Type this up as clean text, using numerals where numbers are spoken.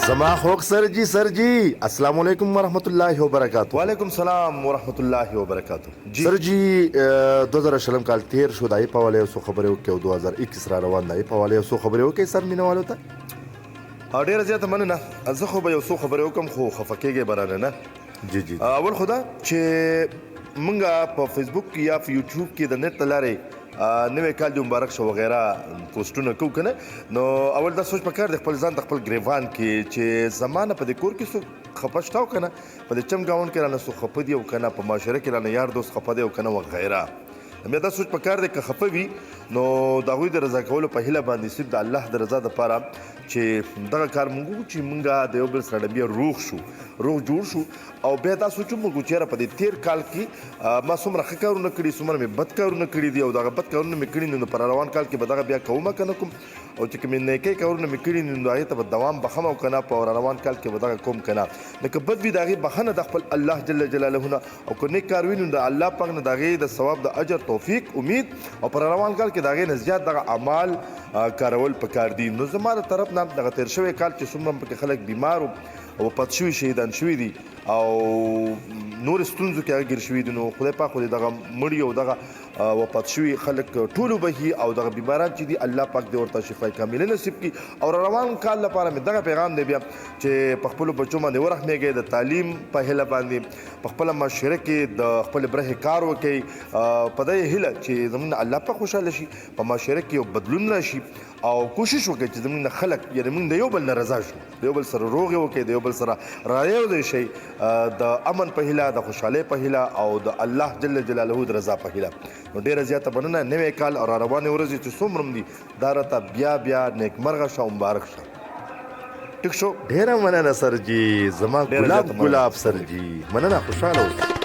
जमा होक सर जी अस्सलाम वालेकुम वरहमतुल्लाहि वबरकातुहू। वालेकुम सलाम वरहमतुल्लाहि वबरकातुहू। जी सर जी 2000 काल तेर शो दाई पवाले सो खबरे के 2021 را روان दाई पवाले सो खबरे के सर مینوالو ته ډیره زیاته مننه. زه خو به یو څو خبرې وکم خو خفه کېږئ برانه نه. جی جی اول خو دا چې مونږ په فیسبوک کې یا په یوټیوب کې د نت له لارې نوی کال دې مبارک شه وغیره پوسټونه کوو که نه، نو اول دا سوچ پکار دی خپل ځان د خپل ګریوان کې چې زما نه په دې کور کې څوک خفه شته او که نه، په دې چمګاونډ کې رانه څوک خفه دي او که نه، په معاشره کې رانه یار دوست خفه دی او که نه وغیره. بیا دا سوچ پکار دی که خفه وي نو د هغوی د رضا کولو په هیله باندې صرف د الله د رضا دپاره چې دغه کار مونږ وکړو چې مونږ د یو بل سره بیا روغ شو، روغ جوړ شو. او بیا دا سوچ مونږ وکړو چې یاره په دې تېر کال کې ما څومره ښه کارونه کړي، څومره مې بد کارونه کړي دي او دغه بد کارونه مې کړي نو په روان کال کې به دغه بیا کومه که نه کوم، او چې کومې نیکۍ کارونه مې کړي نو هغې ته به دوام بخم او که نه په روان کال کې به دغه کوم که نه. نو که بد وي د هغې بخښنه د خپل الله جل جلاله نه، او که نیک کار وي نو د الله پاک نه د هغې د ثواب د اجر توفیق امید او پر روان کال کې د هغې نه زیات دغه اعمال کارول پکار دي. نو زما د طرف نه دغه تېر شوی کال چې څومره پکې خلک بیمار او وفات شوي شهیدان شوي دي او نور ستونزو کې هغه ګیر شوي دي، نو خدای پاک خو دې دغه مړي او دغه وفات شوي خلک ټول وبخي او دغه بیماران چې دي الله پاک دې ورته شفای کامله نصیب کړي. او روان کال لپاره مې دغه پیغام دی بیا چې په خپلو بچو باندې ورحمېږئ، د تعلیم په هیله باندې په خپله معاشره کې د خپلې برخې کار وکړئ په دې هیله چې زموږ نه الله پاک خوشحاله شي، په معاشره کې یو بدلون راشي او کوشش وکړئ چې زموږ نه خلک یعنې موږ د یو بل نه رضا شو، د یو بل سره روغې وکړئ، د یو بل سره رایو شئ د امن په هیله، د خوشحالۍ په هیله او د الله جل جلاله د رضا په هیله. نو ډېره زیاته مننه. نوی کال او را روانې ورځې چې څومره هم دي دا راته بیا نیکمرغه شه او مبارک شه. ټیک شو؟ ډیره مننه سر جی، زما ډېره زیاته مننه. ګلاب سر جی، مننه، خوشحاله اوسئ.